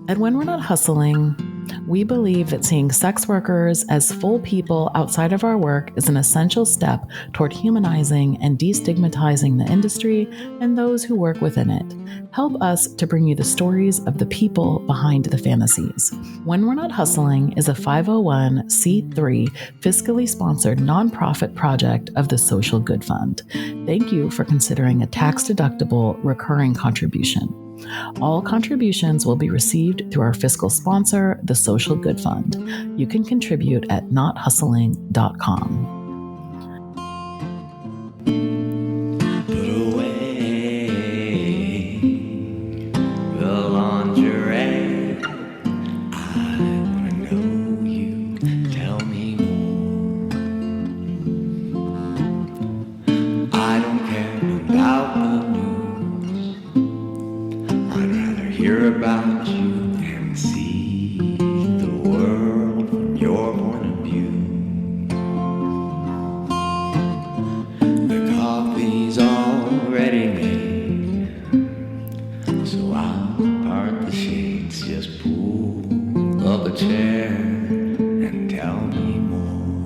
And when we're not hustling, we believe that seeing sex workers as full people outside of our work is an essential step toward humanizing and destigmatizing the industry and those who work within it. Help us to bring you the stories of the people behind the fantasies. When We're Not Hustling is a 501c3 fiscally sponsored nonprofit project of the Social Good Fund. Thank you for considering a tax-deductible recurring contribution. All contributions will be received through our fiscal sponsor, the Social Good Fund. You can contribute at nothustling.com. Put away the lingerie. I wanna know you. Tell me more. I don't care about the hear about you and see the world from your point of view. The coffee's already made, so I'll part the shades, just pull up a chair and tell me more.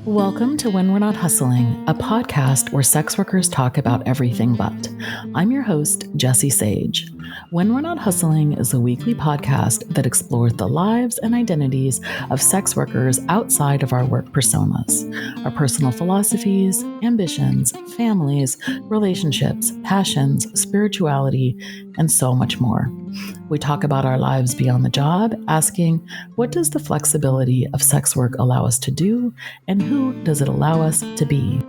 Welcome to When We're Not Hustling, a podcast where sex workers talk about everything but. I'm your host, Jessie Sage. When We're Not Hustling is a weekly podcast that explores the lives and identities of sex workers outside of our work personas, our personal philosophies, ambitions, families, relationships, passions, spirituality, and so much more. We talk about our lives beyond the job, asking, what does the flexibility of sex work allow us to do, and who does it allow us to be?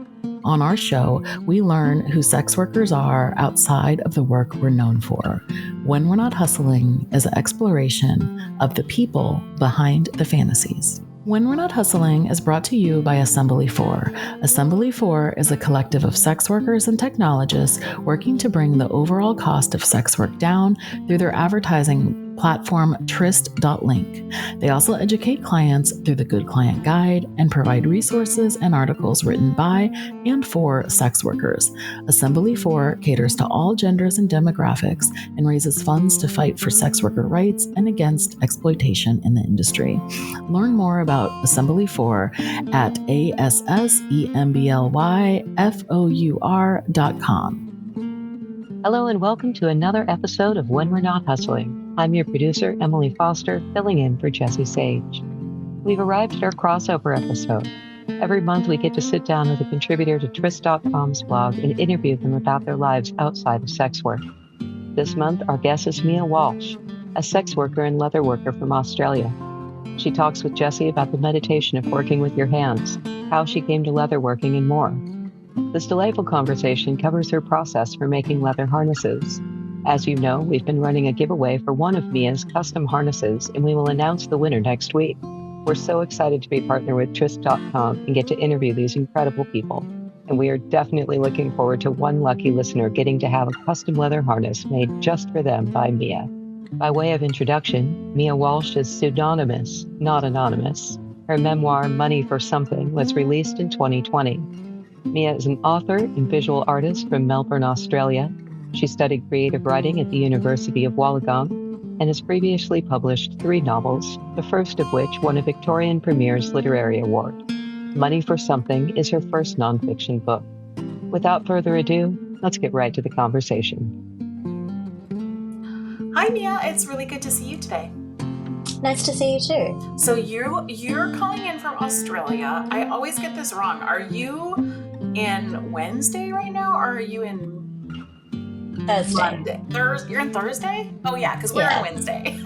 On our show, we learn who sex workers are outside of the work we're known for. When We're Not Hustling is an exploration of the people behind the fantasies. When We're Not Hustling is brought to you by Assembly 4. Assembly 4 is a collective of sex workers and technologists working to bring the overall cost of sex work down through their advertising platform Tryst.link. They also educate clients through the Good Client Guide and provide resources and articles written by and for sex workers. Assembly 4 caters to all genders and demographics and raises funds to fight for sex worker rights and against exploitation in the industry. Learn more about Assembly 4 at assemblyfour.com. Hello and welcome to another episode of When We're Not Hustling. I'm your producer, Emily Foster, filling in for Jessie Sage. We've arrived at our crossover episode. Every month we get to sit down with a contributor to Tryst.com's blog and interview them about their lives outside of sex work. This month our guest is Mia Walsh, a sex worker and leatherworker from Australia. She talks with Jessie about the meditation of working with your hands, how she came to leatherworking, and more. This delightful conversation covers her process for making leather harnesses. As you know, we've been running a giveaway for one of Mia's custom harnesses, and we will announce the winner next week. We're so excited to be partnered with Tryst.com and get to interview these incredible people. And we are definitely looking forward to one lucky listener getting to have a custom leather harness made just for them by Mia. By way of introduction, Mia Walsh is pseudonymous, not anonymous. Her memoir, Money for Something, was released in 2020. Mia is an author and visual artist from Melbourne, Australia. She studied creative writing at the University of Wollongong and has previously published 3 novels, the first of which won a Victorian Premier's Literary Award. Money for Something is her first nonfiction book. Without further ado, let's get right to the conversation. Hi, Mia. It's really good to see you today. Nice to see you too. So you're calling in from Australia. I always get this wrong. Are you in Wednesday right now, or are you in Thursday? Monday? You're in Thursday? Oh yeah, because we're on Wednesday.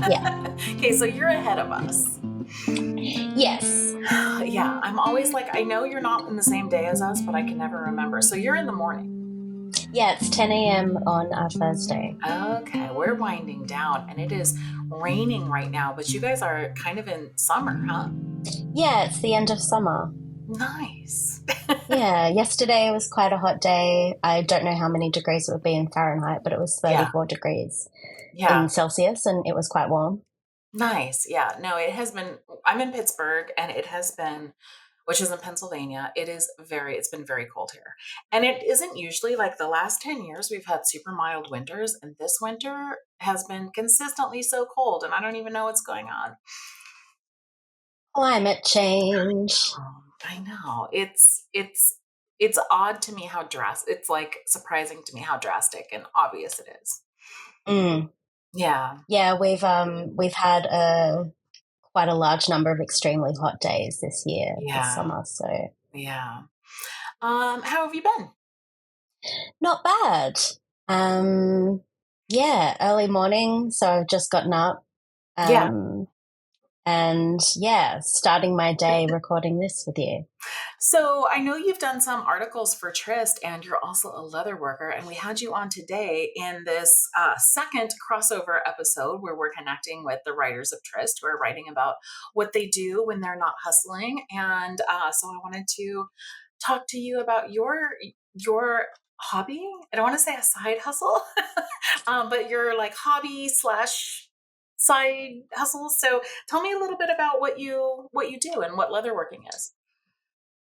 Yeah. Okay, so you're ahead of us. Yes. Yeah, I'm always like, I know you're not in the same day as us, but I can never remember. So you're in the morning. Yeah, it's 10 a.m. on Thursday. Okay, we're winding down, and it is raining right now, but you guys are kind of in summer, huh? Yeah, it's the end of summer. Nice. Yeah, yesterday was quite a hot day. I don't know how many degrees it would be in Fahrenheit, but it was 34 degrees in Celsius, and it was quite warm. Nice. Yeah, no, it has been, I'm in Pittsburgh, and it has been which is in Pennsylvania. It's been very cold here. And it isn't usually like the last 10 years we've had super mild winters, and this winter has been consistently so cold, and I don't even know what's going on. Climate change. I know. It's odd to me how drastic, it's like surprising to me how drastic and obvious it is. Yeah. Yeah, we've had quite a large number of extremely hot days this year, this summer. So yeah. How have you been? Not bad. Yeah, early morning, so I've just gotten up. And yeah, starting my day recording this with you. So I know you've done some articles for Trist, and you're also a leather worker. And we had you on today in this second crossover episode where we're connecting with the writers of Trist who are writing about what they do when they're not hustling. And so I wanted to talk to you about your hobby. I don't want to say a side hustle, but your like hobby / side hustle. So tell me a little bit about what you do and what leatherworking is.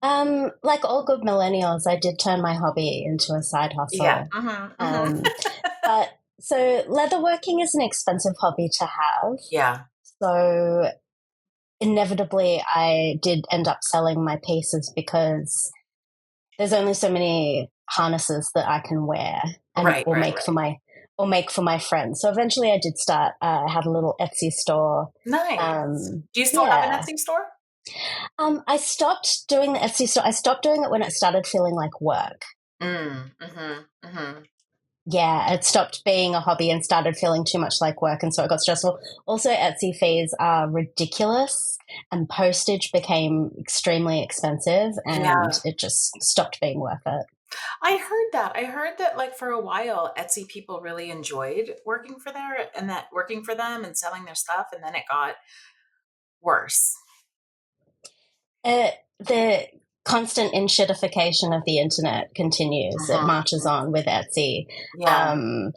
Like all good millennials, I did turn my hobby into a side hustle. Yeah. But so leatherworking is an expensive hobby to have. Yeah. So inevitably I did end up selling my pieces because there's only so many harnesses that I can wear or make for my friends. So eventually I did start, I had a little Etsy store. Nice. Do you still have an Etsy store? I stopped doing the Etsy store. I stopped doing it when it started feeling like work. Yeah, it stopped being a hobby and started feeling too much like work, and so it got stressful. Also, Etsy fees are ridiculous, and postage became extremely expensive, and it just stopped being worth it. I heard that like for a while, Etsy people really enjoyed working for them and selling their stuff, and then it got worse. The constant enshittification of the internet continues. It marches on with Etsy. And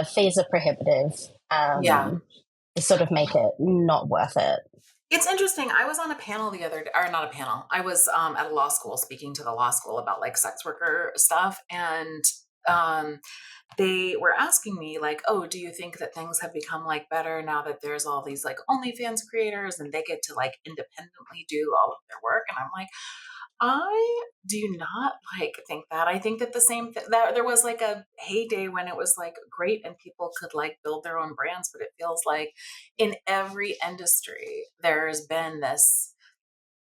fees are prohibitive. To sort of make it not worth it. It's interesting. I was on a panel the other day, or not a panel. I was at a law school speaking to the law school about like sex worker stuff. And they were asking me like, oh, do you think that things have become like better now that there's all these like OnlyFans creators and they get to like independently do all of their work? And I'm like, I do not like think that. I think that the same that there was like a heyday when it was like great and people could like build their own brands, but it feels like in every industry there's been this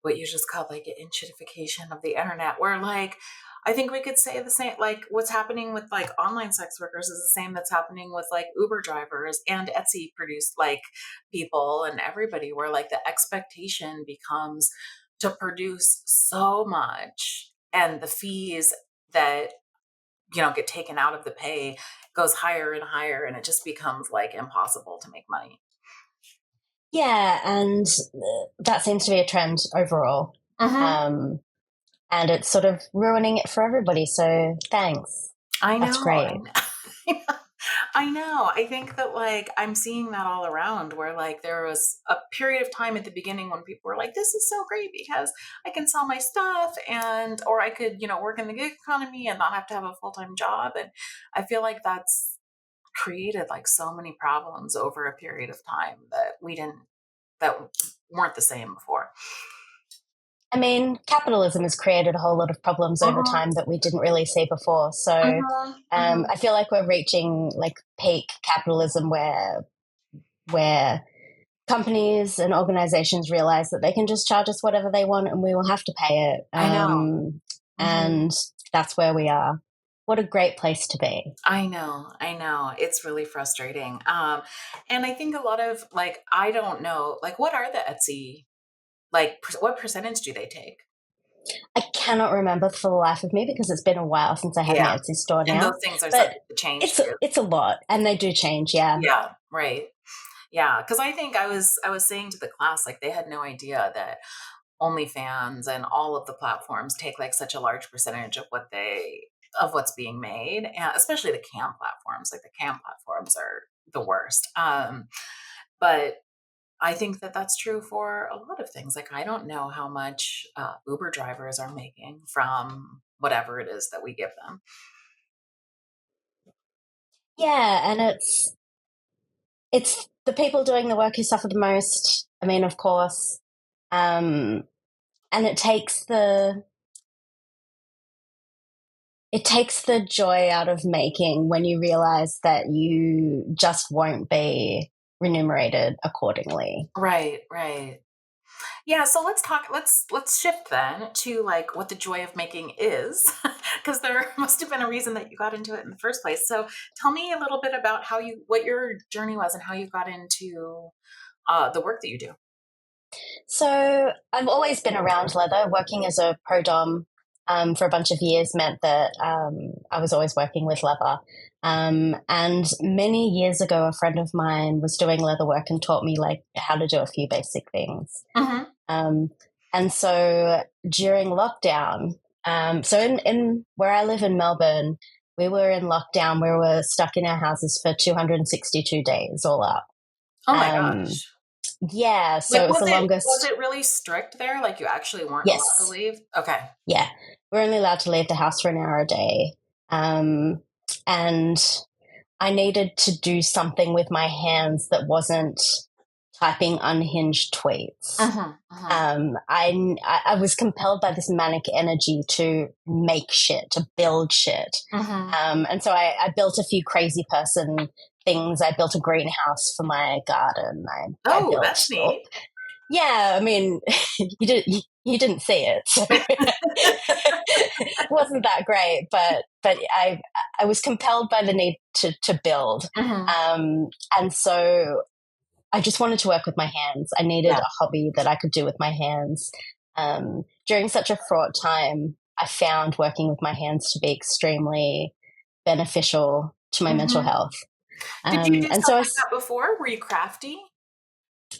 what you just called like an enshittification of the internet, where like I think we could say the same, like what's happening with like online sex workers is the same that's happening with like Uber drivers and Etsy produced like people and everybody, where like the expectation becomes to produce so much and the fees that get taken out of the pay goes higher and higher, and it just becomes like impossible to make money. Yeah, and that seems to be a trend overall. And it's sort of ruining it for everybody, so thanks. I know. That's great. I know. I think that like I'm seeing that all around, where like there was a period of time at the beginning when people were like, this is so great because I can sell my stuff or I could, work in the gig economy and not have to have a full-time job. And I feel like that's created like so many problems over a period of time that weren't the same before. I mean, capitalism has created a whole lot of problems over time that we didn't really see before. So I feel like we're reaching like peak capitalism where companies and organizations realize that they can just charge us whatever they want and we will have to pay it. I know. And that's where we are. What a great place to be. I know. It's really frustrating. And I think a lot of like, I don't know, like what are the Etsy, like what percentage do they take? I cannot remember for the life of me because it's been a while since I had an Etsy store now. And those things are subject to change. It's a lot, and they do change. Yeah. Yeah. Right. Yeah. Because I think I was saying to the class, like they had no idea that OnlyFans and all of the platforms take like such a large percentage of what's being made, and especially the cam platforms. Like the cam platforms are the worst. But I think that that's true for a lot of things. Like, I don't know how much Uber drivers are making from whatever it is that we give them. Yeah, and it's the people doing the work who suffer the most. I mean, of course, and it takes the joy out of making when you realize that you just won't be remunerated accordingly. Right, right. Yeah, so let's shift then to like what the joy of making is, because there must have been a reason that you got into it in the first place. So tell me a little bit about what your journey was and how you got into the work that you do. So I've always been around leather. Working as a pro dom for a bunch of years meant that I was always working with leather. And many years ago, a friend of mine was doing leather work and taught me like how to do a few basic things. Mm-hmm. And so during lockdown, so in where I live in Melbourne, we were in lockdown. We were stuck in our houses for 262 days all up. Oh my gosh. Yeah, so like, it was the longest. Was it really strict there? Like you actually weren't Yes. allowed to leave? Okay. Yeah, we're only allowed to leave the house for an hour a day. And I needed to do something with my hands that wasn't typing unhinged tweets. I was compelled by this manic energy to make shit, to build shit. And so I built a few crazy person things. I built a greenhouse for my garden. I built, that's neat. Yeah, I mean, you didn't see it, so it wasn't that great. But I was compelled by the need to build, and so I just wanted to work with my hands. I needed a hobby that I could do with my hands. During such a fraught time, I found working with my hands to be extremely beneficial to my mental health. Did you do something like that before? Were you crafty?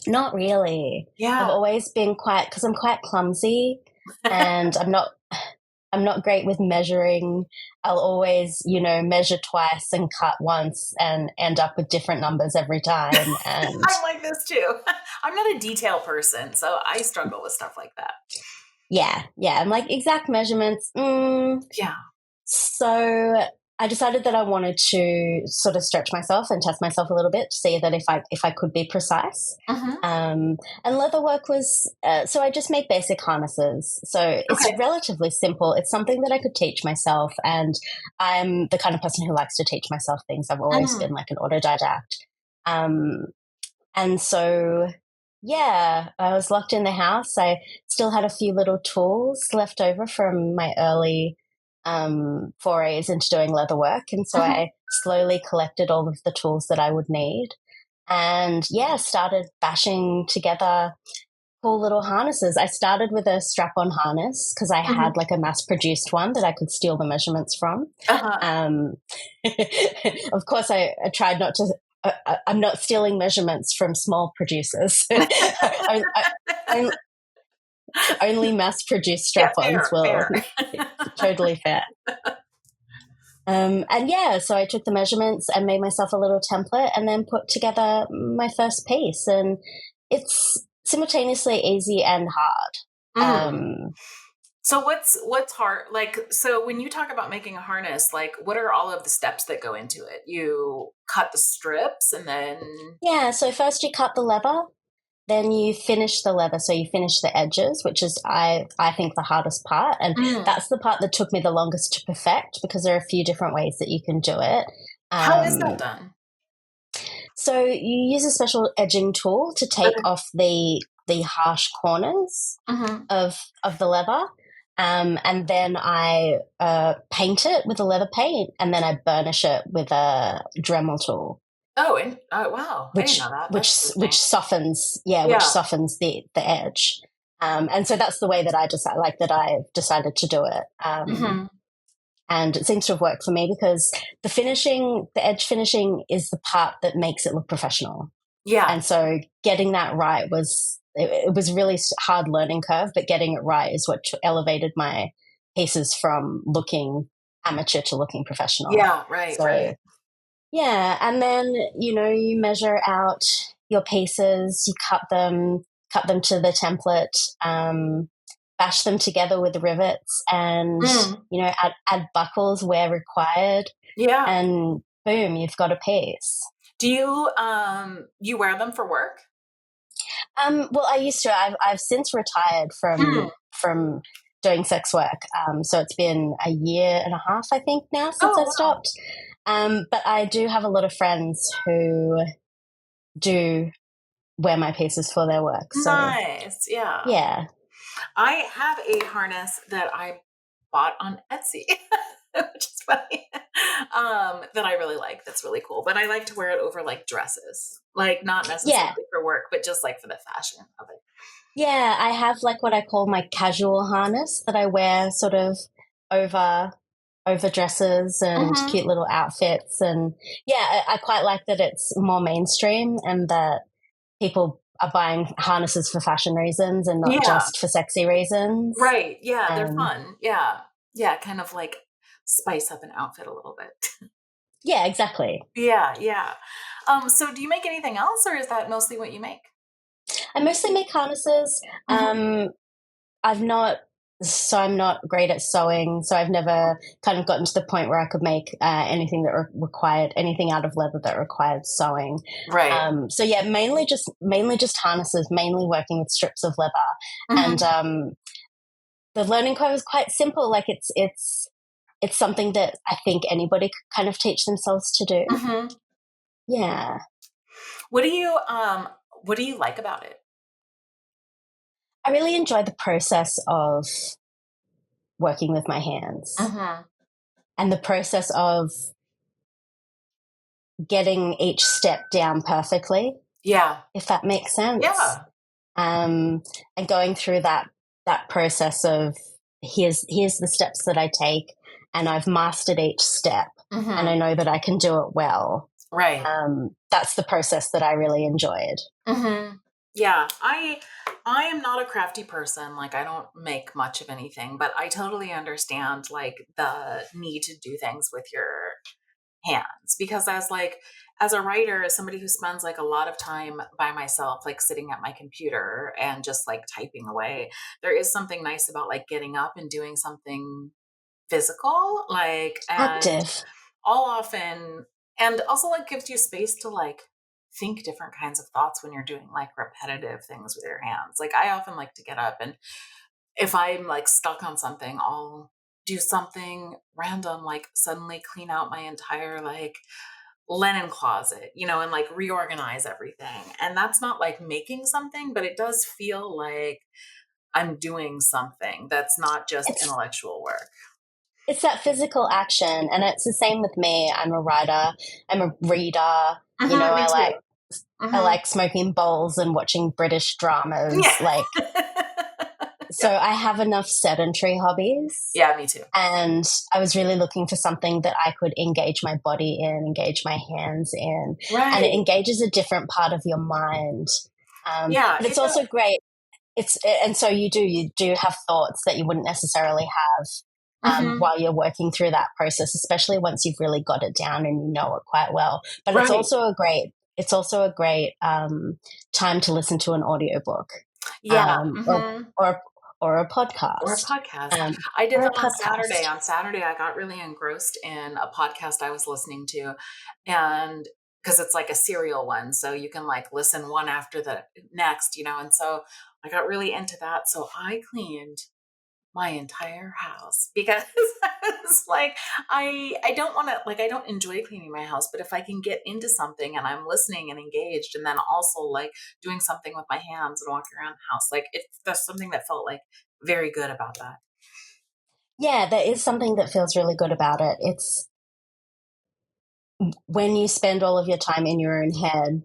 Not really. Yeah. I've always been because I'm quite clumsy and I'm not great with measuring. I'll always, measure twice and cut once and end up with different numbers every time. And I'm like this too. I'm not a detail person, so I struggle with stuff like that. Yeah. I'm like exact measurements. Yeah. So I decided that I wanted to sort of stretch myself and test myself a little bit to see that if I could be precise. And leatherwork was so I just made basic harnesses. So it's relatively simple. It's something that I could teach myself, and I'm the kind of person who likes to teach myself things. I've always been like an autodidact. And so I was locked in the house. I still had a few little tools left over from my early forays into doing leather work. And so I slowly collected all of the tools that I would need and started bashing together cool little harnesses. I started with a strap-on harness because I had like a mass-produced one that I could steal the measurements from. Of course, I tried not to. I'm not stealing measurements from small producers. Only mass-produced strap-ons will. Totally fair. So I took the measurements and made myself a little template and then put together my first piece. And it's simultaneously easy and hard. So what's hard? Like, so when you talk about making a harness, like what are all of the steps that go into it? You cut the strips and then... Yeah, so first you cut the leather. Then you finish the leather, so you finish the edges, which is, I think, the hardest part. And that's the part that took me the longest to perfect because there are a few different ways that you can do it. How is that done? So you use a special edging tool to take off the harsh corners of the leather. And then I paint it with a leather paint, and then I burnish it with a Dremel tool. Oh, wow! Which softens, which softens the edge, and so that's the way that I decided to do it, and it seems to have worked for me because the edge finishing is the part that makes it look professional. Yeah, and so getting that right was really hard learning curve, but getting it right is what elevated my pieces from looking amateur to looking professional. Yeah, right, right. Yeah, and then, you measure out your pieces, you cut them to the template, bash them together with rivets, and add buckles where required. Yeah. And boom, you've got a piece. Do you you wear them for work? Well, I used to. I've since retired from doing sex work. So it's been a year and a half, I think, now since I stopped. But I do have a lot of friends who do wear my pieces for their work. So, nice. Yeah. Yeah. I have a harness that I bought on Etsy, which is funny, that I really like. That's really cool. But I like to wear it over like dresses, like not necessarily for work, but just like for the fashion of it. Yeah, I have like what I call my casual harness that I wear sort of over dresses and cute little outfits. And yeah, I quite like that it's more mainstream and that people are buying harnesses for fashion reasons and not just for sexy reasons. Right. Yeah, they're fun. Yeah. Yeah, kind of like spice up an outfit a little bit. Yeah, exactly. Yeah, yeah. So do you make anything else, or is that mostly what you make? I mostly make harnesses. I'm not great at sewing, so I've never kind of gotten to the point where I could make anything that required anything out of leather that required sewing. Right. So yeah, mainly just harnesses, mainly working with strips of leather, and the learning curve is quite simple. Like it's something that I think anybody could kind of teach themselves to do. Yeah. What do you like about it? I really enjoy the process of working with my hands and the process of getting each step down perfectly. Yeah. If that makes sense. Yeah. And going through that process of here's the steps that I take, and I've mastered each step and I know that I can do it well. Right. That's the process that I really enjoyed. Yeah. I am not a crafty person. Like, I don't make much of anything, but I totally understand like the need to do things with your hands, because as a writer, as somebody who spends like a lot of time by myself, like sitting at my computer and just like typing away, there is something nice about like getting up and doing something physical, like Active. All often, and also like gives you space to like think different kinds of thoughts when you're doing like repetitive things with your hands. Like, I often like to get up, and if I'm like stuck on something, I'll do something random, like suddenly clean out my entire like linen closet, and like reorganize everything. And that's not like making something, but it does feel like I'm doing something that's not just intellectual work. It's that physical action, and it's the same with me. I'm a writer. I'm a reader. I like smoking bowls and watching British dramas. Yeah. So I have enough sedentary hobbies. Yeah, me too. And I was really looking for something that I could engage my body in, engage my hands in. Right. And it engages a different part of your mind. But it's also great. And so you do have thoughts that you wouldn't necessarily have while you're working through that process, especially once you've really got it down and you know it quite well. But it's also a great time to listen to an audiobook. Yeah. Or a podcast. I did that on Saturday. On Saturday, I got really engrossed in a podcast I was listening to, and because it's like a serial one, so you can like listen one after the next, and so I got really into that. So I cleaned my entire house because I was like, I don't want to, like, I don't enjoy cleaning my house, but if I can get into something and I'm listening and engaged, and then also like doing something with my hands and walking around the house, like there's something that felt like very good about that. Yeah, there is something that feels really good about it. It's when you spend all of your time in your own head,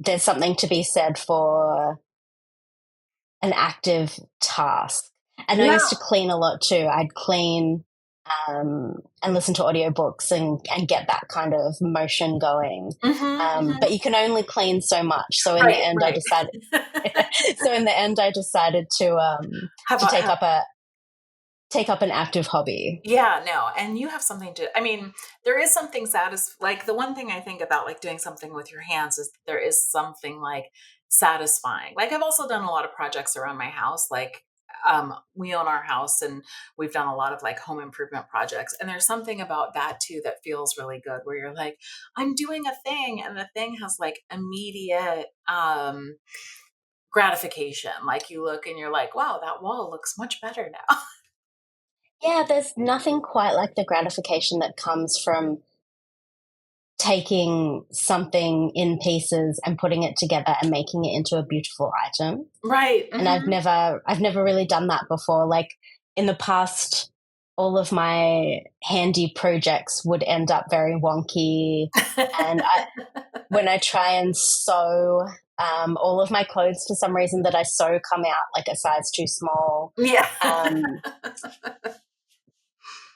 there's something to be said for an active task. And I used to clean a lot too. I'd clean and listen to audiobooks and get that kind of motion going. But you can only clean so much. So in the end, I decided. So in the end, I decided to take up take up an active hobby. Yeah, no. And you have something I mean, there is something like the one thing I think about like doing something with your hands is there is something like satisfying. Like I've also done a lot of projects around my house. Like we own our house and we've done a lot of like home improvement projects. And there's something about that too that feels really good where you're like, I'm doing a thing and the thing has like immediate gratification. Like you look and you're like, wow, that wall looks much better now. Yeah, there's nothing quite like the gratification that comes from taking something in pieces and putting it together and making it into a beautiful item. Right. And I've never really done that before. Like in the past, all of my handy projects would end up very wonky. And when I try and sew, all of my clothes, for some reason that I sew, come out like a size too small. Yeah.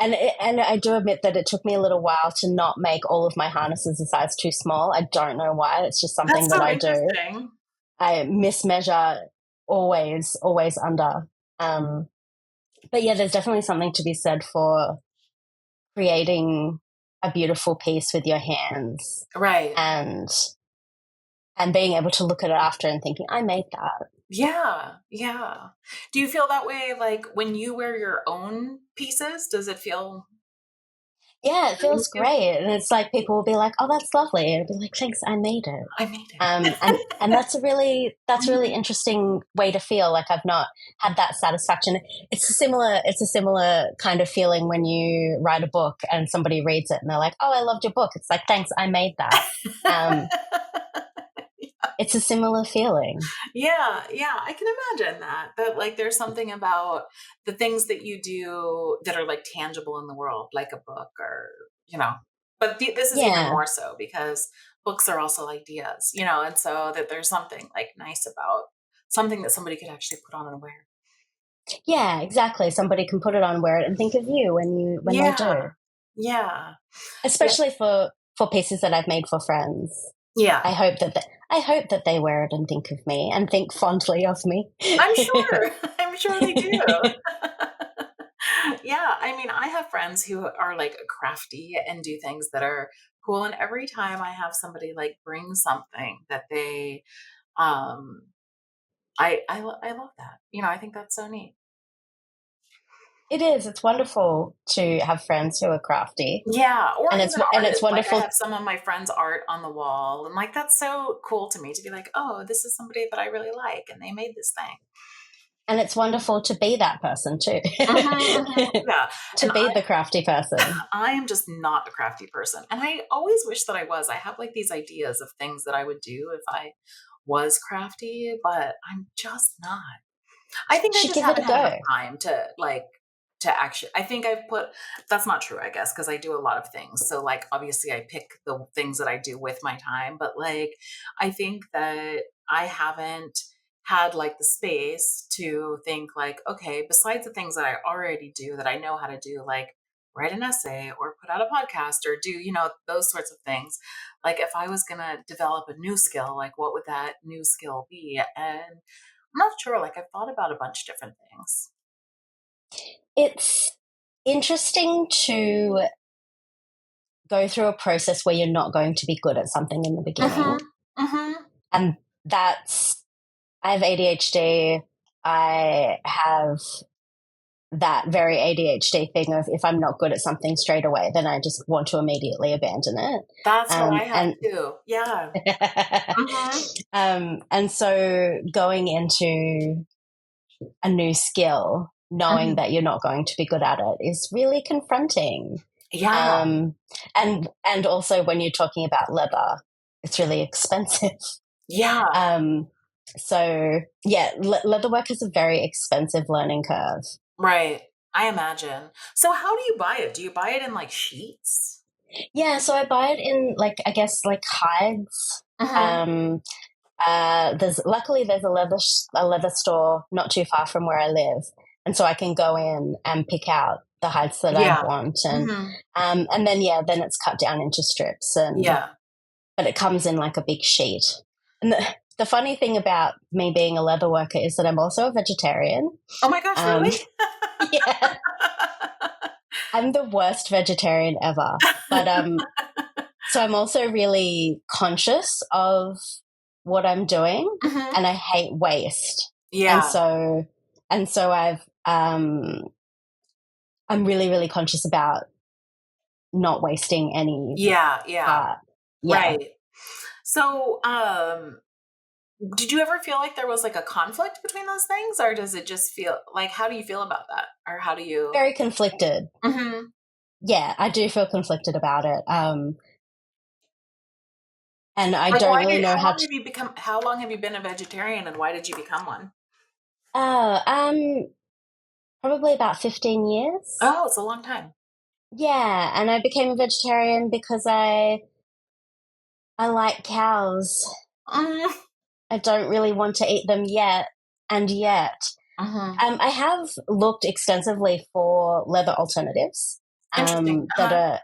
And I do admit that it took me a little while to not make all of my harnesses a size too small. I don't know why. It's just something that I do. I mismeasure always under. But yeah, there's definitely something to be said for creating a beautiful piece with your hands. Right. And being able to look at it after and thinking, I made that. Yeah. Yeah. Do you feel that way like when you wear your own pieces? Does it feel? Yeah, it feels great. And it's like people will be like, oh, that's lovely. And I'll be like, thanks, I made it. I made it. And that's a really interesting way to feel. Like I've not had that satisfaction. It's a similar kind of feeling when you write a book and somebody reads it and they're like, oh, I loved your book. It's like, thanks, I made that. It's a similar feeling. Yeah, I can imagine that like there's something about the things that you do that are like tangible in the world, like a book or, but this is even more so because books are also ideas, and so that there's something like nice about something that somebody could actually put on and wear. Yeah, exactly. Somebody can put it on, wear it, and think of you when they do. Yeah. Especially for pieces that I've made for friends. Yeah. I hope that they wear it and think of me and think fondly of me. I'm sure they do. Yeah. I mean, I have friends who are like crafty and do things that are cool. And every time I have somebody like bring something that they, I love that. I think that's so neat. It is. It's wonderful to have friends who are crafty. Yeah, and it's wonderful. Like I have some of my friends' art on the wall, and like that's so cool to me to be like, oh, this is somebody that I really like, and they made this thing. And it's wonderful to be that person too. Yeah, to be the crafty person. I am just not a crafty person, and I always wish that I was. I have like these ideas of things that I would do if I was crafty, but I'm just not. I think I just haven't had enough time to actually, I think that's not true, I guess, because I do a lot of things. So like, obviously I pick the things that I do with my time, but like, I think that I haven't had like the space to think like, okay, besides the things that I already do that I know how to do, like write an essay or put out a podcast or do, those sorts of things. Like if I was going to develop a new skill, like what would that new skill be? And I'm not sure, like I've thought about a bunch of different things. It's interesting to go through a process where you're not going to be good at something in the beginning. And I have ADHD. I have that very ADHD thing of if I'm not good at something straight away, then I just want to immediately abandon it. That's what I have too. Yeah. And so going into a new skill, knowing that you're not going to be good at it is really confronting. Yeah. And also when you're talking about leather, it's really expensive. Yeah. So yeah, leatherwork is a very expensive learning curve. Right. I imagine. So how do you buy it? Do you buy it in like sheets? Yeah. So I buy it in like hides. Luckily there's a leather store not too far from where I live. And so I can go in and pick out the hides that I want. And then it's cut down into strips. But it comes in like a big sheet. And the funny thing about me being a leather worker is that I'm also a vegetarian. Oh my gosh, really? Yeah. I'm the worst vegetarian ever. But so I'm also really conscious of what I'm doing, and I hate waste. Yeah. And so I'm really, really conscious about not wasting any Yeah. part. Yeah. Right. So, did you ever feel like there was like a conflict between those things, or does it just feel like, how do you feel about that? Or how do you? Very conflicted. Yeah, I do feel conflicted about it. And I don't really know how long have you been a vegetarian, and why did you become one? Probably about 15 years. Oh, it's a long time. Yeah, and I became a vegetarian because I like cows. I don't really want to eat them yet. I have looked extensively for leather alternatives that are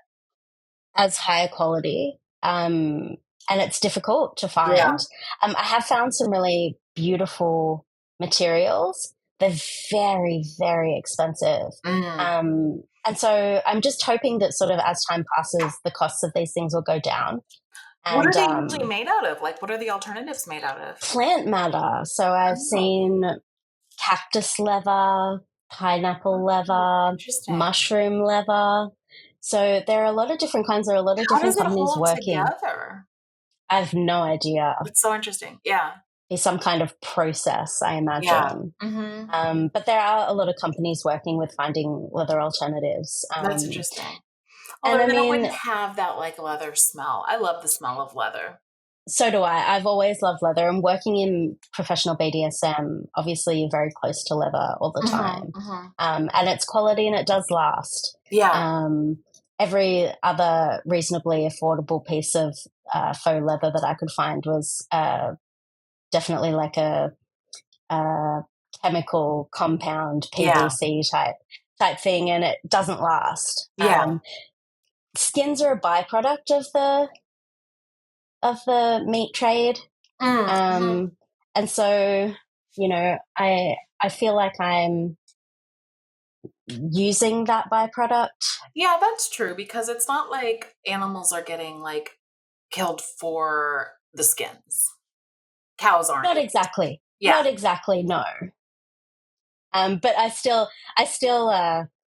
as higher quality, and it's difficult to find. Yeah. I have found some really beautiful materials. They're very, very expensive. And so I'm just hoping that sort of as time passes, the costs of these things will go down. And, what are they usually made out of? Like, what are the alternatives made out of? Plant matter. So I've seen cactus leather, pineapple leather, mushroom leather. So there are a lot of different kinds. There are a lot of different companies working. Together? I have no idea. It's so interesting. Yeah. It's some kind of process, I imagine. Yeah. But there are a lot of companies working with finding leather alternatives. That's interesting. Although then it wouldn't have that like leather smell. I love the smell of leather. So do I. I've always loved leather. And working in professional BDSM, obviously you're very close to leather all the time. And it's quality and it does last. Yeah. Every other reasonably affordable piece of faux leather that I could find was definitely like a chemical compound PVC type thing, and it doesn't last. Yeah. Skins are a byproduct of the meat trade. And so, you know, I feel like I'm using that byproduct. Yeah, that's true, because it's not like animals are getting like killed for the skins. Cows aren't. Not exactly. Yeah. Not exactly, no. But I still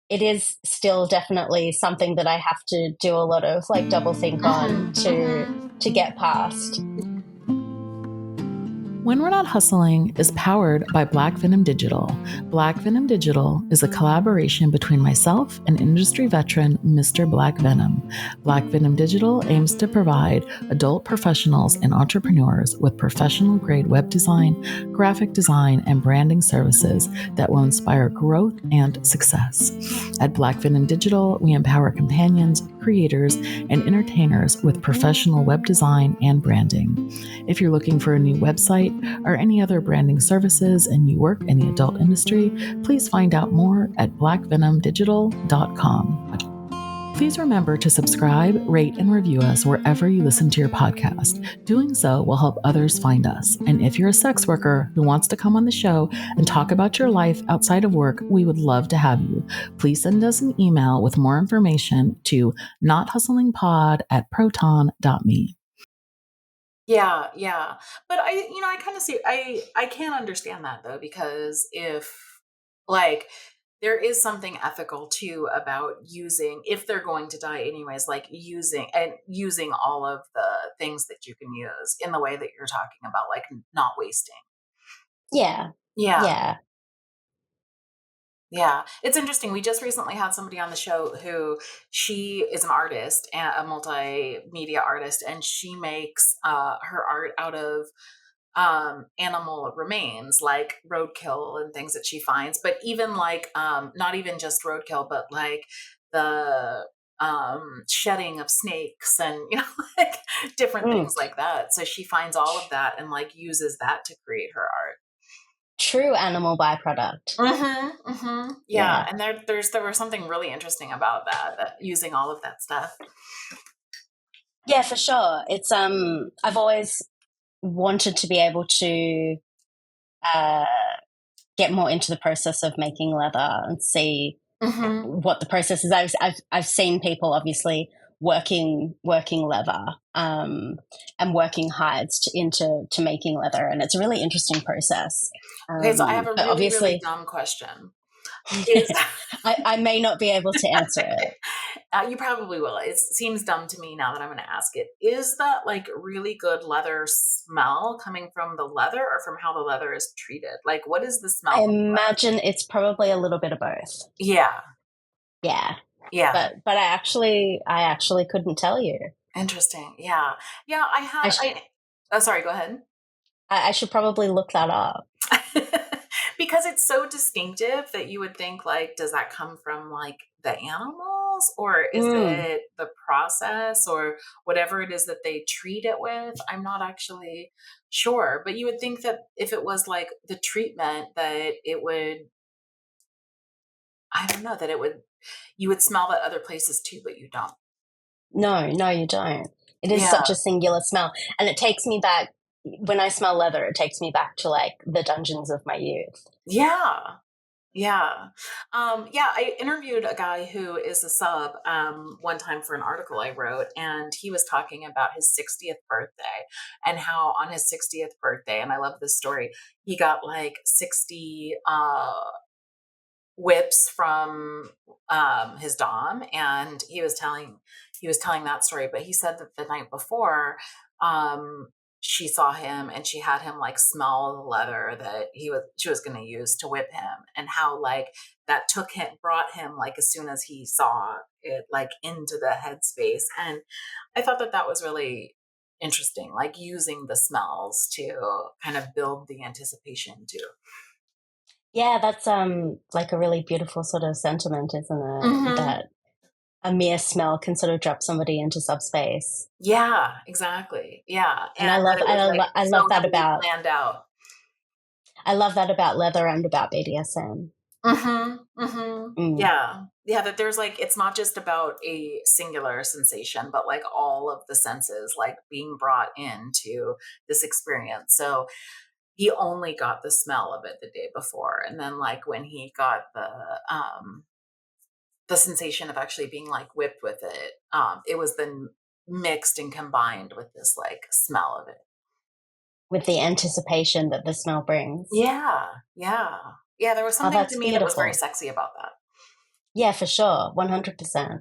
it is still definitely something that I have to do a lot of like double think on to get past. When We're Not Hustling is powered by Black Venom Digital. Black Venom Digital is a collaboration between myself and industry veteran Mr. Black Venom. Black Venom Digital aims to provide adult professionals and entrepreneurs with professional-grade web design, graphic design, and branding services that will inspire growth and success. At Black Venom Digital, we empower companions, creators, and entertainers with professional web design and branding. If you're looking for a new website or any other branding services and you work in the adult industry, please find out more at blackvenomdigital.com. Please remember to subscribe, rate, and review us wherever you listen to your podcast. Doing so will help others find us. And if you're a sex worker who wants to come on the show and talk about your life outside of work, we would love to have you. Please send us an email with more information to nothustlingpod@proton.me. Yeah. But I kind of see, I can't understand that though, because if like there is something ethical too about using, if they're going to die anyways, like using all of the things that you can use in the way that you're talking about, like not wasting. Yeah. It's interesting. We just recently had somebody on the show who, she is an artist, a multimedia artist, and she makes her art out of animal remains, like roadkill and things that she finds, but even like not even just roadkill, but like the shedding of snakes and like different things like that. So she finds all of that and like uses that to create her art. True animal byproduct. Yeah. And there was something really interesting about that, using all of that stuff. Yeah, for sure. It's I've always wanted to be able to get more into the process of making leather and see what the process is. I've seen people obviously working leather and working hides into making leather, and it's a really interesting process. Okay, so I have a but really, obviously, really dumb question. Is I may not be able to answer it. You probably will. It seems dumb to me now that I'm going to ask it. Is that like really good leather smell coming from the leather or from how the leather is treated? Like, what is the smell? I imagine it's probably a little bit of both. Yeah. But I actually couldn't tell you. Interesting. Yeah. Oh, sorry. Go ahead. I should probably look that up. Because it's so distinctive that you would think, like, does that come from like the animals, or is it the process, or whatever it is that they treat it with? I'm not actually sure, but you would think that if it was like the treatment, that it would, I don't know, that you would smell that other places too, but you don't. No, you don't. It is such a singular smell, and it takes me back. When I smell leather, it takes me back to like the dungeons of my youth. Yeah. I interviewed a guy who is a sub one time for an article I wrote, and he was talking about his 60th birthday and how on his 60th birthday, and I love this story, he got like 60 whips from his dom, and he was telling that story, but he said that the night before she saw him and she had him like smell the leather that she was going to use to whip him, and how like that brought him like as soon as he saw it like into the headspace. And I thought that was really interesting, like using the smells to kind of build the anticipation too. Yeah, that's like a really beautiful sort of sentiment, isn't it? That a mere smell can sort of drop somebody into subspace. Yeah, exactly. Yeah, and I love that about planned out. I love that about leather and about BDSM. Yeah, that there's like, it's not just about a singular sensation, but like all of the senses like being brought into this experience. So he only got the smell of it the day before, and then like when he got the sensation of actually being like whipped with it, it was then mixed and combined with this like smell of it, with the anticipation that the smell brings. Yeah, there was something to me that was very sexy about that. Yeah, for sure, 100%.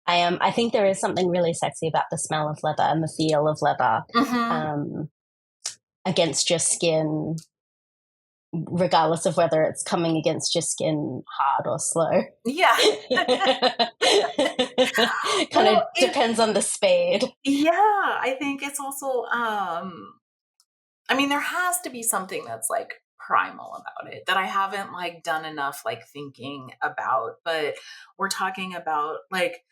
I think there is something really sexy about the smell of leather and the feel of leather against your skin, regardless of whether it's coming against your skin hard or slow. Yeah. Kind of depends on the speed. Yeah, I think it's also, I mean, there has to be something that's like primal about it that I haven't like done enough like thinking about, but we're talking about like,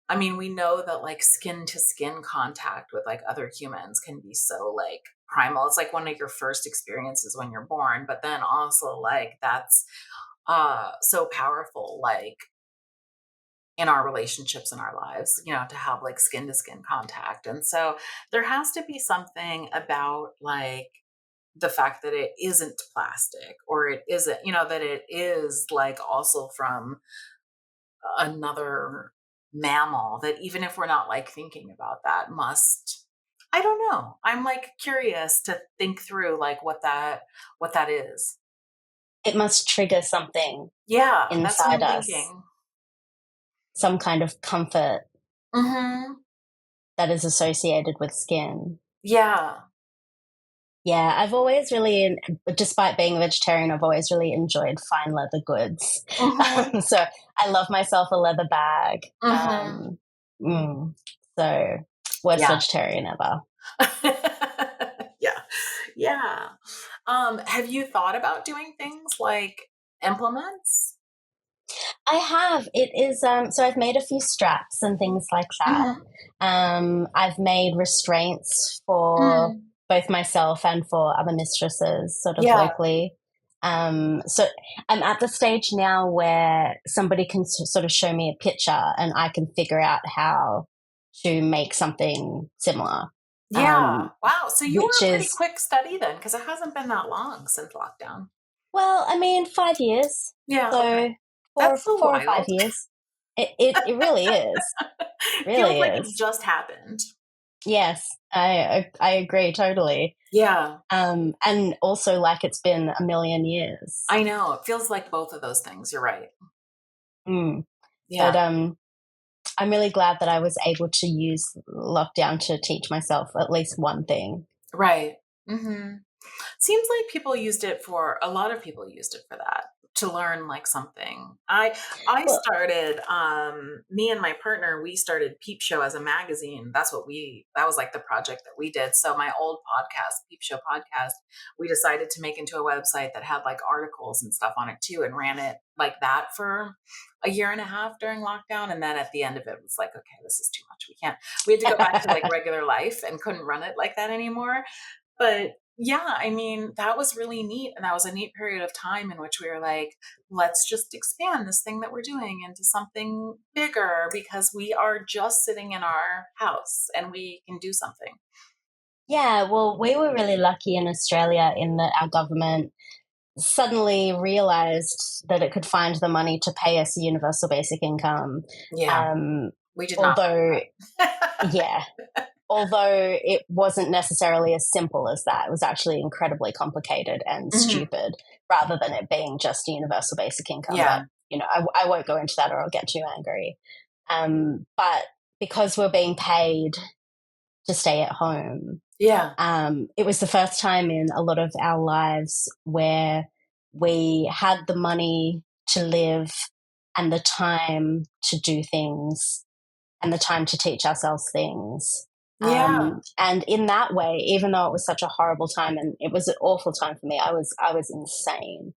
I mean, we know that like skin to skin contact with like other humans can be so like primal. It's like one of your first experiences when you're born, but then also like that's so powerful, like in our relationships in our lives, you know, to have like skin to skin contact. And so there has to be something about like the fact that it isn't plastic, or it isn't, you know, that it is like also from another mammal, that even if we're not like thinking about that must, I don't know, I'm like curious to think through like what that is. It must trigger something inside that's what I'm us thinking. Some kind of comfort that is associated with skin. Yeah, I've always really, despite being a vegetarian, I've always really enjoyed fine leather goods. So I love myself a leather bag. So worst vegetarian ever. Yeah. Have you thought about doing things like implements? I have. It is, so I've made a few straps and things like that. I've made restraints for both myself and for other mistresses sort of locally. So I'm at the stage now where somebody can sort of show me a picture and I can figure out how to make something similar. Wow. So you were a pretty quick study then, because it hasn't been that long since lockdown. Well, I mean, 5 years. Yeah. So Okay. four, That's so 4 or 5 wild. years. It really is. Feels Really like is. it just happened. Yes, I agree totally. Yeah. And also like it's been a million years. I know. It feels like both of those things. You're right. Yeah. But I'm really glad that I was able to use lockdown to teach myself at least one thing. Right. Mm-hmm. Seems like a lot of people used it for that, to learn like something. Started, me and my partner, we started Peep Show as a magazine. That was like the project that we did. So my old podcast, Peep Show podcast, we decided to make into a website that had like articles and stuff on it too, and ran it like that for a year and a half during lockdown. And then at the end of it was like, okay, this is too much. We had to go back to like regular life and couldn't run it like that anymore. But yeah, I mean, that was really neat. And that was a neat period of time in which we were like, let's just expand this thing that we're doing into something bigger, because we are just sitting in our house and we can do something. Yeah, well, we were really lucky in Australia in that our government suddenly realized that it could find the money to pay us a universal basic income. Yeah. We did although, yeah. Although it wasn't necessarily as simple as that. It was actually incredibly complicated and stupid, rather than it being just a universal basic income. Yeah. But, you know, I won't go into that or I'll get too angry. But because we're being paid to stay at home, it was the first time in a lot of our lives where we had the money to live and the time to do things and the time to teach ourselves things. And in that way, even though it was such a horrible time and it was an awful time for me, I was insane.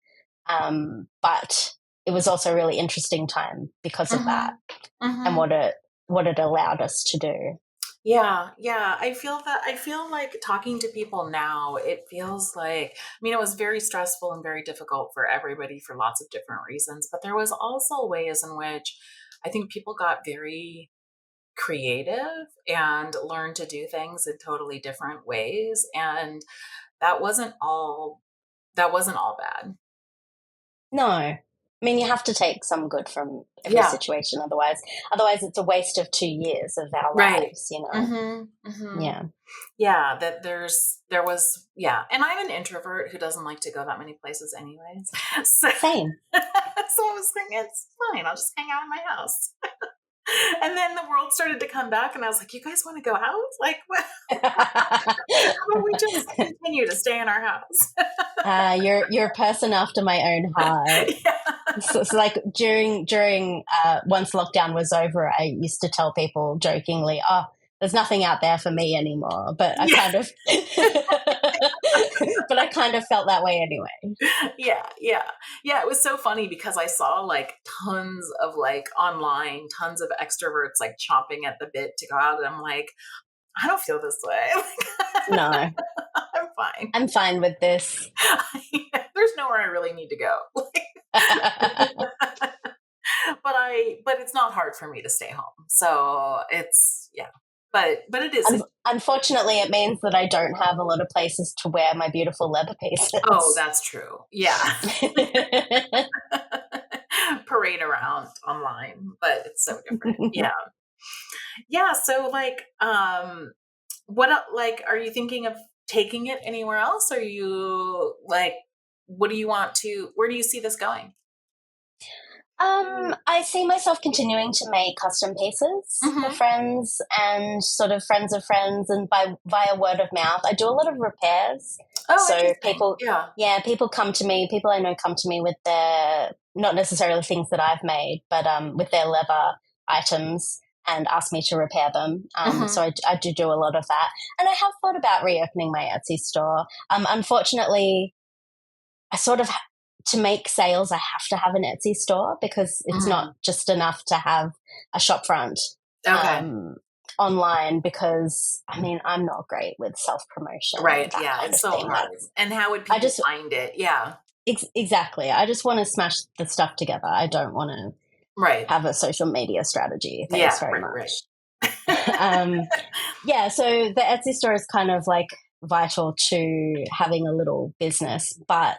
But it was also a really interesting time because of that and what it allowed us to do. Yeah. I feel like talking to people now, it feels like, I mean, it was very stressful and very difficult for everybody for lots of different reasons, but there was also ways in which I think people got very creative and learned to do things in totally different ways. And that wasn't all bad. No. I mean, you have to take some good from every situation. Otherwise it's a waste of 2 years of our lives, you know? Yeah, that there was, and I'm an introvert who doesn't like to go that many places anyways. So, same. So I was thinking, it's fine, I'll just hang out in my house. And then the world started to come back and I was like, you guys want to go out? Like, what? How about we just continue to stay in our house? You're a person after my own heart. So like during once lockdown was over, I used to tell people jokingly, oh, there's nothing out there for me anymore. But I kind of felt that way anyway. Yeah. It was so funny because I saw like tons of like online, tons of extroverts like chomping at the bit to go out. And I'm like, I don't feel this way. No, I'm fine. I'm fine with this. There's nowhere I really need to go. But it's not hard for me to stay home. So it's, but it is. Unfortunately, it means that I don't have a lot of places to wear my beautiful leather pieces. Oh, that's true. Yeah. Parade around online, but it's so different. Yeah. So like, are you thinking of taking it anywhere else? Or are you like, where do you see this going? I see myself continuing to make custom pieces for friends and sort of friends of friends, and via word of mouth. I do a lot of repairs. Oh, so people come to me. People I know come to me with their, not necessarily things that I've made, but with their leather items and ask me to repair them. So I do a lot of that, and I have thought about reopening my Etsy store. Unfortunately, I sort of. To make sales, I have to have an Etsy store because it's not just enough to have a shop front online, because, I mean, I'm not great with self-promotion. Right, it's so hard. And how would people find it? Yeah. Exactly. I just want to smash the stuff together. I don't want to have a social media strategy. Thanks very much. Right. So the Etsy store is kind of like vital to having a little business, but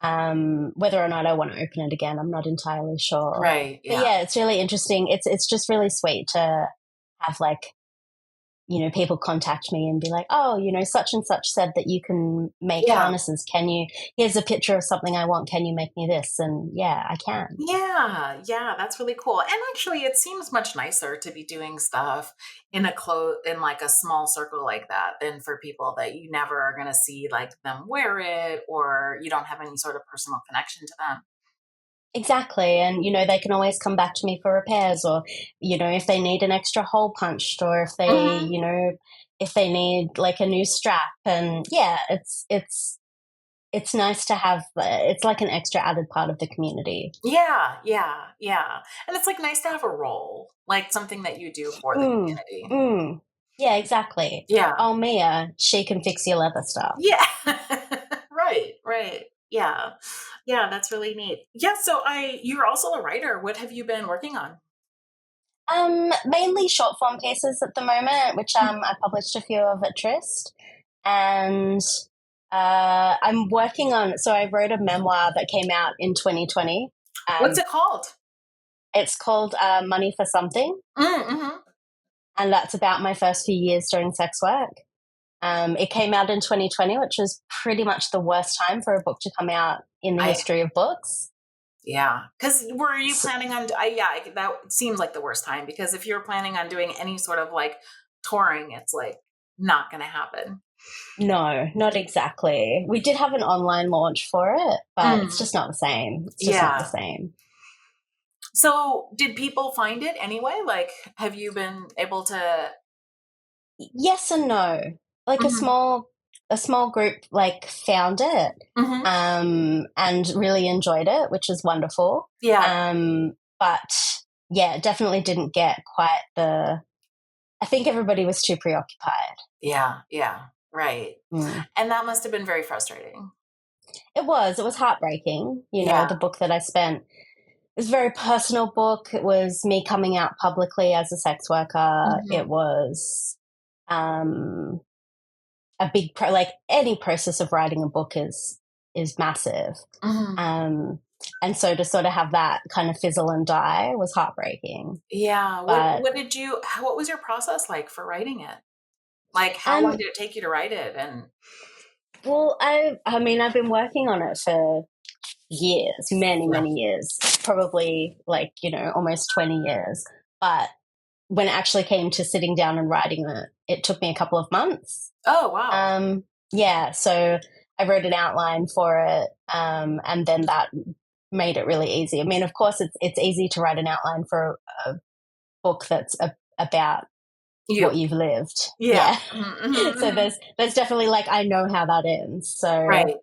Whether or not I want to open it again, I'm not entirely sure. Right. But yeah, it's really interesting. It's just really sweet to have like, you know, people contact me and be like, oh, you know, such and such said that you can make harnesses. Here's a picture of something I want. Can you make me this? And yeah, I can. Yeah, that's really cool. And actually, it seems much nicer to be doing stuff in in like a small circle like that than for people that you never are going to see like them wear it, or you don't have any sort of personal connection to them. Exactly. And, you know, they can always come back to me for repairs, or, you know, if they need an extra hole punched, or if they, you know, if they need like a new strap. And yeah, it's nice to have, it's like an extra added part of the community. Yeah. And it's like nice to have a role, like something that you do for the community. Yeah, exactly. Yeah. Oh, Mia, she can fix your leather stuff. Yeah. Right. Yeah, that's really neat. Yeah, so you're also a writer. What have you been working on? Mainly short form pieces at the moment, which I published a few of at Trist. And I'm working on, so I wrote a memoir that came out in 2020. What's it called? It's called Money for Something. Mm-hmm. And that's about my first few years doing sex work. It came out in 2020, which was pretty much the worst time for a book to come out in the history of books. Yeah. Because were you planning on, that seems like the worst time, because if you're planning on doing any sort of like touring, it's like not going to happen. No, not exactly. We did have an online launch for it, but it's just not the same. It's just not the same. So did people find it anyway? Like, have you been able to? Yes and no. Like a small group like found it and really enjoyed it, which is wonderful. Yeah. But yeah, it definitely didn't get quite I think everybody was too preoccupied. Yeah. Right. And that must have been very frustrating. It was heartbreaking. You know, the book that I spent, it was a very personal book. It was me coming out publicly as a sex worker. It was a big like any process of writing a book is massive. And so to sort of have that kind of fizzle and die was heartbreaking. Yeah. What was your process like for writing it? Like, how long did it take you to write it? And well, I mean, I've been working on it for years, many years, probably like, you know, almost 20 years. But when it actually came to sitting down and writing it, it took me a couple of months. Oh, wow. Yeah. So I wrote an outline for it. And then that made it really easy. I mean, of course, it's easy to write an outline for a book that's about what you've lived. Yeah. So there's definitely like, I know how that ends. So right.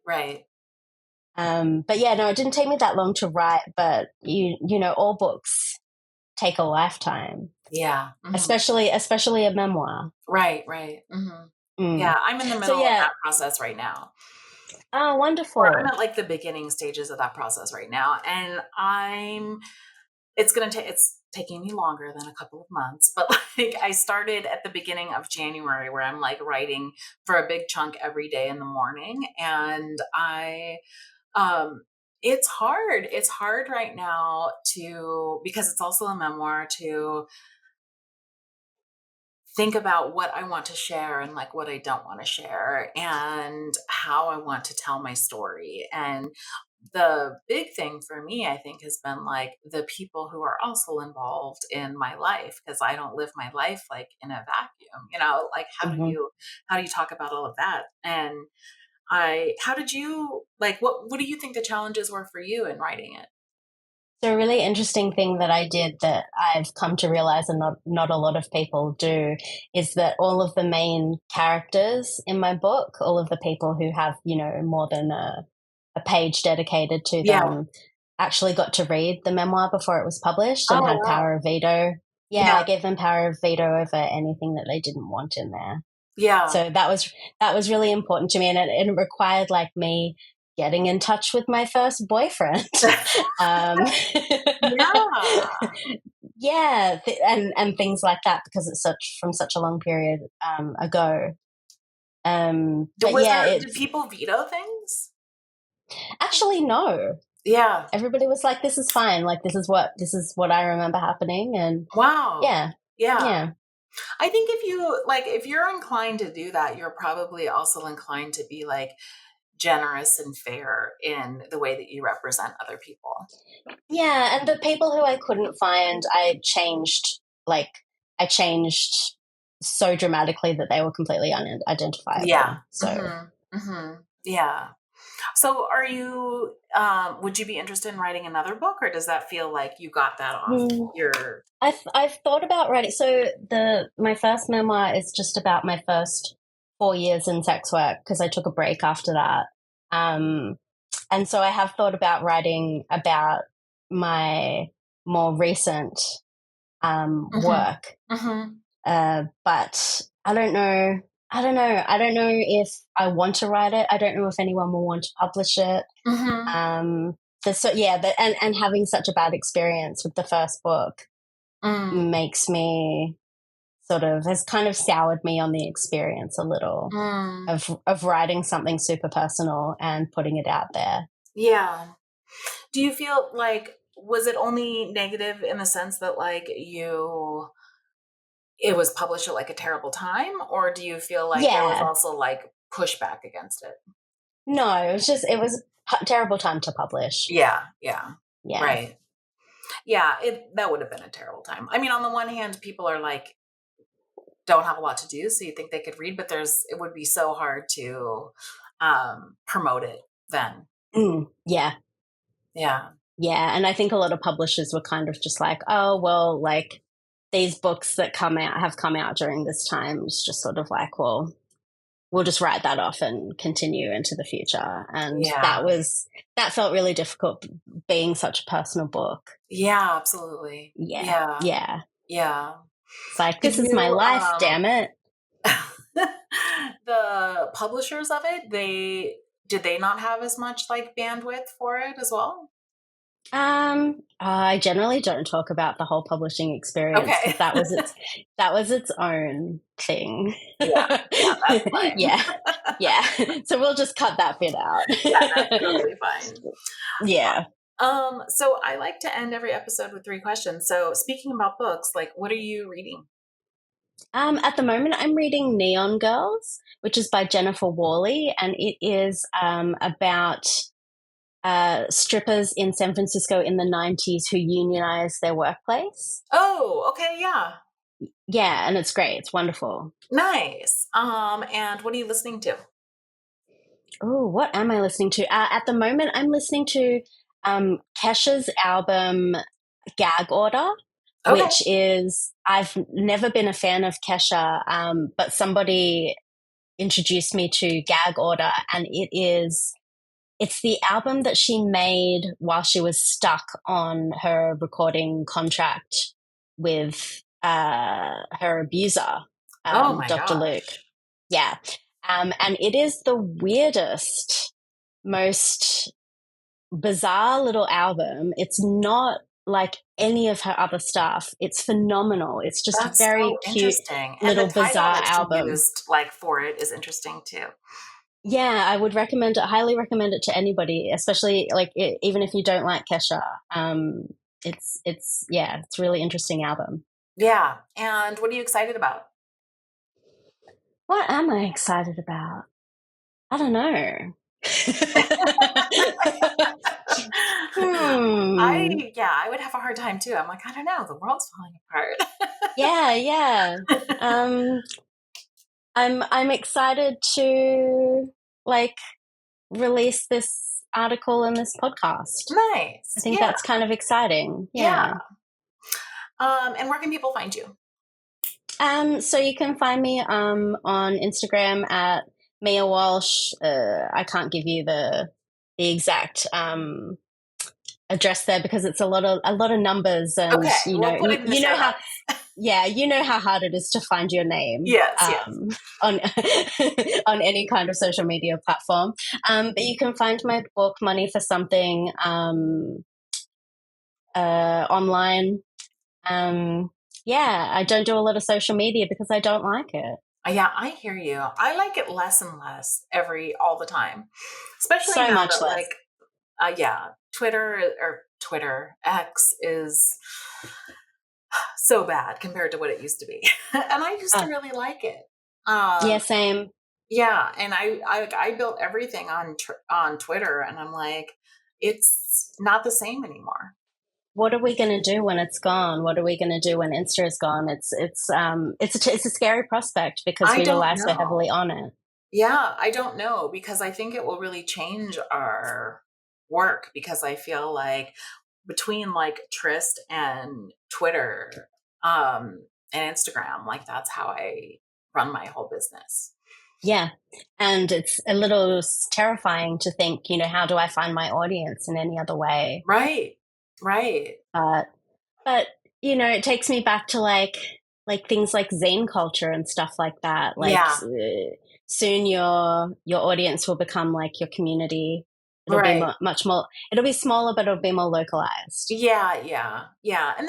But yeah, no, it didn't take me that long to write, but you know, all books take a lifetime. Yeah. Especially a memoir. Right. Yeah. I'm in the middle of that process right now. Oh, wonderful. Or I'm at like the beginning stages of that process right now. And it's taking me longer than a couple of months, but like I started at the beginning of January, where I'm like writing for a big chunk every day in the morning. And it's hard. It's hard right now because it's also a memoir, to think about what I want to share and like what I don't want to share, and how I want to tell my story. And the big thing for me, I think, has been like the people who are also involved in my life, because I don't live my life like in a vacuum, you know, like how do you talk about all of that? And how did you, like, what do you think the challenges were for you in writing it? So a really interesting thing that I did that I've come to realize, and not a lot of people do, is that all of the main characters in my book, all of the people who have, you know, more than a page dedicated to them, actually got to read the memoir before it was published and had power of veto. Yeah, I gave them power of veto over anything that they didn't want in there. Yeah. So that was really important to me, and it required like me getting in touch with my first boyfriend. And things like that, because it's from such a long period ago. Did people veto things? Actually, no. Yeah. Everybody was like, this is fine. Like, this is what I remember happening. And wow. yeah. I think if you're inclined to do that, you're probably also inclined to be like generous and fair in the way that you represent other people. Yeah. And the people who I couldn't find, I changed so dramatically that they were completely unidentifiable. Yeah. So, yeah. So are you, would you be interested in writing another book, or does that feel like you got that off your... I've thought about writing. So my first memoir is just about my first 4 years in sex work, because I took a break after that. And so I have thought about writing about my more recent work. But I don't know. I don't know if I want to write it. I don't know if anyone will want to publish it. And having such a bad experience with the first book makes me has kind of soured me on the experience a little of writing something super personal and putting it out there. Yeah. Do you feel like, was it only negative in the sense that like it was published at like a terrible time, or do you feel like there was also like pushback against it? No, it was a terrible time to publish. Yeah. Right. Yeah, that would have been a terrible time. I mean, on the one hand, people are like, don't have a lot to do, so you think they could read, but it would be so hard to promote it then. Yeah. And I think a lot of publishers were kind of just like, oh, well, like these books that have come out during this time, is just sort of like, well, we'll just write that off and continue into the future. And that felt really difficult, being such a personal book. Yeah, absolutely. Yeah. It's like, this is my life, damn it. The publishers of it, did they not have as much like bandwidth for it as well? I generally don't talk about the whole publishing experience. Okay. That was its own thing. Yeah, that's fine. Yeah. So we'll just cut that bit out. Yeah, that's totally fine. Yeah. So I like to end every episode with 3 questions. So speaking about books, like, what are you reading? At the moment, I'm reading Neon Girls, which is by Jennifer Worley, and it is about strippers in San Francisco in the 90s who unionized their workplace. Oh, okay, yeah. Yeah, and it's great. It's wonderful. Nice. And what are you listening to? Oh, what am I listening to? At the moment, I'm listening to Kesha's album Gag Order, which is, I've never been a fan of Kesha, but somebody introduced me to Gag Order, and it's the album that she made while she was stuck on her recording contract with her abuser, Dr. Luke. Yeah. And it is the weirdest, most bizarre little album. It's not like any of her other stuff. It's phenomenal. It's just a very cute little bizarre album. Used, like, for it is interesting too. Yeah, I would highly recommend it to anybody, especially like even if you don't like Kesha. It's a really interesting album. Yeah. And what are you excited about? What am I excited about? I don't know. I would have a hard time too. I'm like, I don't know, the world's falling apart. Yeah. I'm excited to like release this article in this podcast. Nice. I think that's kind of exciting. Yeah. And where can people find you? So you can find me on Instagram at Mia Walsh. I can't give you the exact address there because it's a lot of numbers, and you know how you know how hard it is to find your name. Yes. On on any kind of social media platform. But you can find my book Money for Something online. I don't do a lot of social media because I don't like it. Yeah, I hear you. I like it less and less all the time. Especially so now much that less. Like Twitter X is so bad compared to what it used to be. And I used to really like it. Yeah, same. Yeah. And I built everything on Twitter, and I'm like, it's not the same anymore. What are we going to do when it's gone? What are we going to do when Insta is gone? It's a scary prospect because we rely so heavily on it. Yeah, I don't know, because I think it will really change our work, because I feel like between like Trist and Twitter, and Instagram, like that's how I run my whole business. Yeah. And it's a little terrifying to think, how do I find my audience in any other way? Right. But, it takes me back to like things like Zine culture and stuff like that. Like soon your audience will become like your community. It'll be much more, it'll be smaller, but it'll be more localized. Yeah. And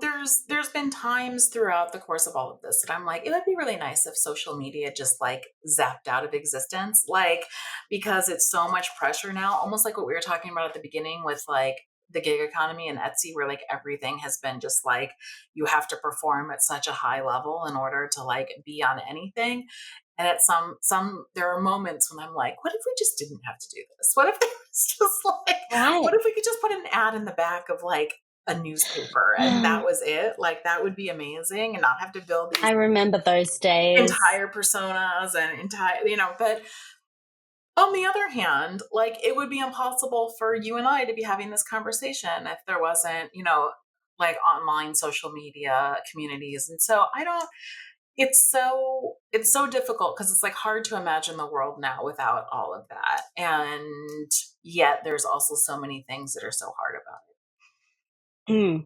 there's been times throughout the course of all of this that I'm like, it would be really nice if social media just like zapped out of existence, like, because it's so much pressure now, almost like what we were talking about at the beginning with like the gig economy and Etsy, where like everything has been just like, you have to perform at such a high level in order to like be on anything. And at there are moments when I'm like, what if we just didn't have to do this? What if it was just like, what if we could just put an ad in the back of like a newspaper and that was it? Like, that would be amazing, and not have to build these, I remember those days, entire personas and but on the other hand, like, it would be impossible for you and I to be having this conversation if there wasn't, like online social media communities. And so it's so difficult, because it's like hard to imagine the world now without all of that. And yet there's also so many things that are so hard about it.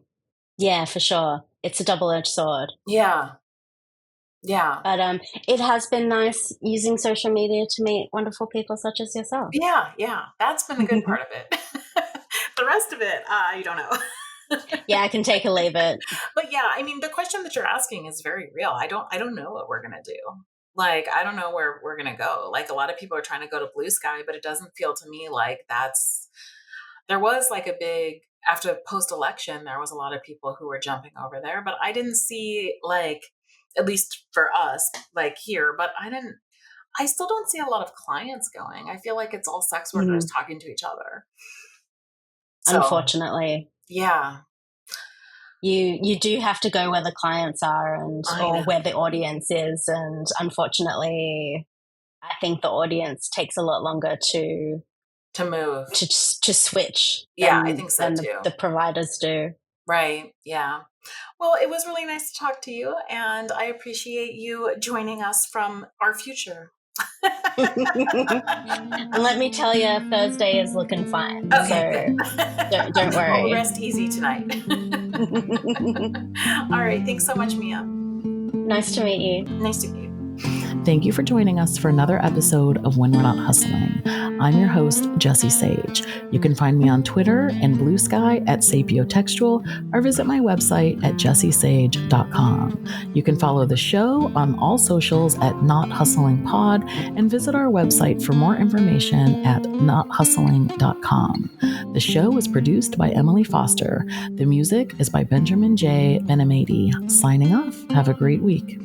Yeah, for sure. It's a double-edged sword. Yeah. But it has been nice using social media to meet wonderful people such as yourself. Yeah. That's been the good part of it. The rest of it, you don't know. Yeah, I can take or leave it. But yeah, I mean, the question that you're asking is very real. I don't know what we're going to do. Like, I don't know where we're going to go. Like, a lot of people are trying to go to Blue Sky, but it doesn't feel to me like there was like a big, after post-election, there was a lot of people who were jumping over there, but I didn't see, like, at least for us, like here, but I still don't see a lot of clients going. I feel like it's all sex workers talking to each other. So, unfortunately. Yeah. You do have to go where the clients are or where the audience is. And unfortunately, I think the audience takes a lot longer to move, to switch. Yeah, I think so too. The providers do. Right. Yeah. Well, it was really nice to talk to you, and I appreciate you joining us from our future. And let me tell you, Thursday is looking fine. Okay. So don't worry. I'll rest easy tonight. All right. Thanks so much, Mia. Nice to meet you. Nice to meet you. Thank you for joining us for another episode of When We're Not Hustling. I'm your host, Jessie Sage. You can find me on Twitter and Blue Sky at sapiotextual, or visit my website at jessiesage.com. You can follow the show on all socials at Not Hustling Pod, and visit our website for more information at nothustling.com. The show was produced by Emily Foster. The music is by Benjamin J. Benamati. Signing off. Have a great week.